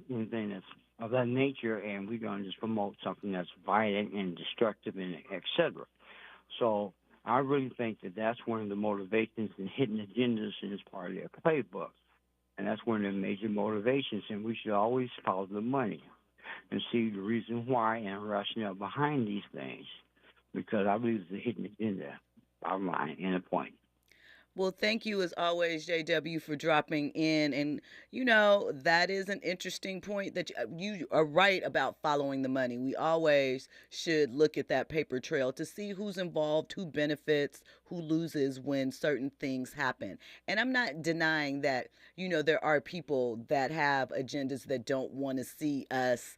anything that's of that nature, and we're going to just promote something that's violent and destructive and et cetera. So I really think that that's one of the motivations in hidden agendas in this part of their playbook. And that's one of the major motivations, and we should always follow the money and see the reason why and rationale behind these things, because I believe it's a hidden agenda, bottom line, and a point. Well, thank you as always, JW, for dropping in. And, that is an interesting point that you are right about following the money. We always should look at that paper trail to see who's involved, who benefits, who loses when certain things happen. And I'm not denying that, there are people that have agendas that don't want to see us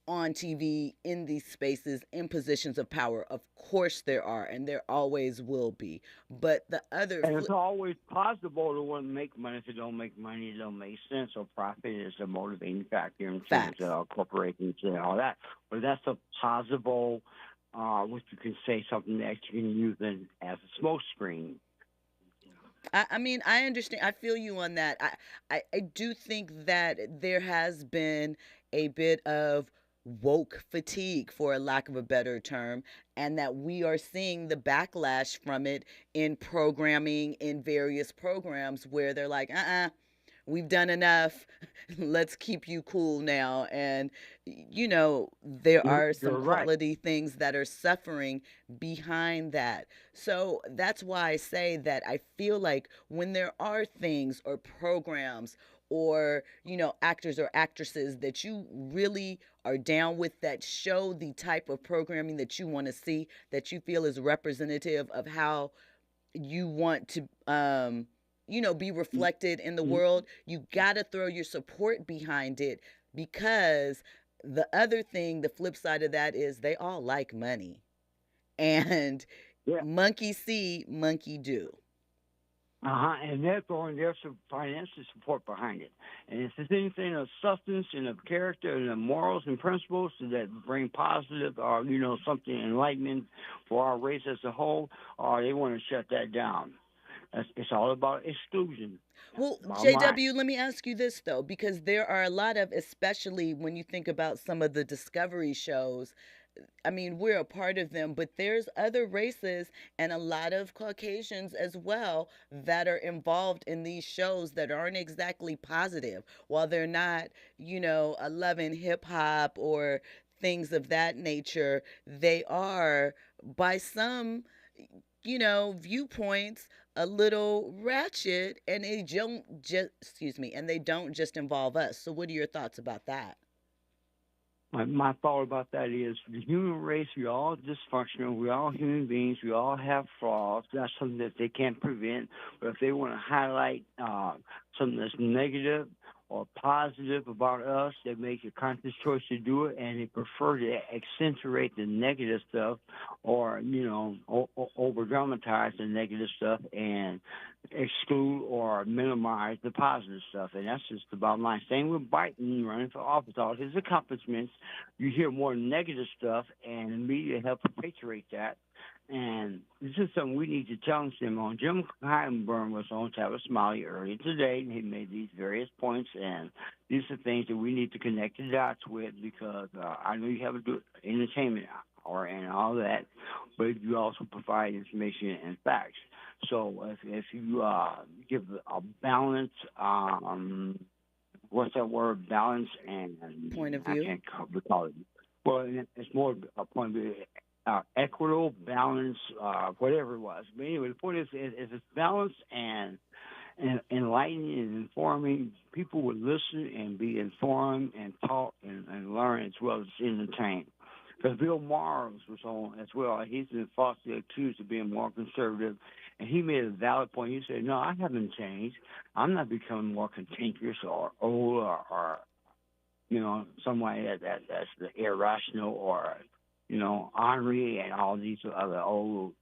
on TV, in these spaces, in positions of power. Of course there are, and there always will be. But the other... And it's always possible to want to make money. If it don't make money, it don't make sense. So profit is a motivating factor in terms of corporations and all that. But that's a possible, what you can say, something that you can use as a smoke screen. I mean, I understand. I feel you on that. I do think that there has been a bit of woke fatigue, for a lack of a better term, and that we are seeing the backlash from it in programming, in various programs where they're like, we've done enough. Let's keep you cool now. And, there are some You're right. quality things that are suffering behind that. So that's why I say that I feel like when there are things or programs or, actors or actresses that you really are down with that show the type of programming that you want to see, that you feel is representative of how you want to, be reflected in the world, you got to throw your support behind it, because the other thing, the flip side of that is they all like money. And monkey see, monkey do. And they're throwing their financial support behind it. And if there's anything of substance and of character and of morals and principles that bring positive or, something enlightenment for our race as a whole, they want to shut that down. It's all about exclusion. Well, JW, let me ask you this, though, because there are a lot of, especially when you think about some of the Discovery shows, I mean, we're a part of them, but there's other races and a lot of Caucasians as well that are involved in these shows that aren't exactly positive. While they're not, loving hip hop or things of that nature, they are, by some, viewpoints, a little ratchet, and they don't just involve us. So what are your thoughts about that? My thought about that is the human race, we're all dysfunctional. We're all human beings. We all have flaws. That's something that they can't prevent. But if they want to highlight something that's negative or positive about us, they make a conscious choice to do it, and they prefer to accentuate the negative stuff or, over-dramatize the negative stuff and exclude or minimize the positive stuff. And that's just the bottom line. Same with Biden running for office. All his accomplishments, you hear more negative stuff, and the media help perpetuate that. And this is something we need to challenge them on. Jim Heidenberg was on Travis Smiley earlier today, and he made these various points, and these are things that we need to connect the dots with, because I know you have to do entertainment hour and all that, but you also provide information and facts. So if you give a balance, what's that word, balance and point of view? I can't recall it. Well, it's more a point of view. Equitable, balance, whatever it was. But anyway, the point is it's balance and enlightening and informing. People would listen and be informed and taught and learn as well as entertained. Because Bill Maher was on as well. He's been falsely accused of being more conservative, and he made a valid point. He said, no, I haven't changed. I'm not becoming more cantankerous or old or somebody that's irrational or ornery and all these other old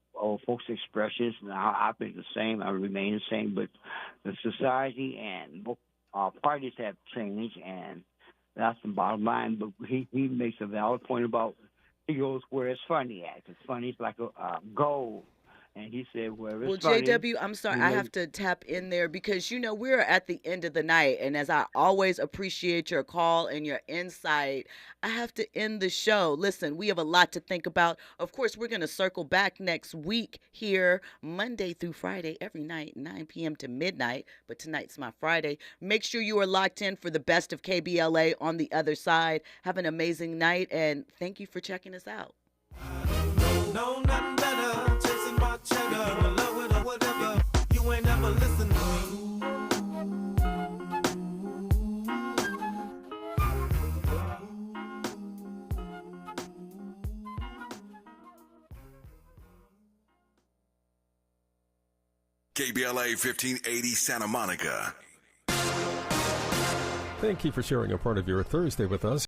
folks' expressions. Now, I've been the same. I remain the same. But the society and parties have changed, and that's the bottom line. But he makes a valid point about, he goes where it's funny at. Because funny is like a gold. And he said, wherever it's funny. Well, JW, I'm sorry, I have to tap in there because, we're at the end of the night. And as I always appreciate your call and your insight, I have to end the show. Listen, we have a lot to think about. Of course, we're going to circle back next week here, Monday through Friday, every night, 9 p.m. to midnight. But tonight's my Friday. Make sure you are locked in for the best of KBLA on the other side. Have an amazing night, and thank you for checking us out. No, nothing better. Chasing my cheddar. In love with or whatever. You ain't never listened to me. KBLA 1580 Santa Monica. Thank you for sharing a part of your Thursday with us.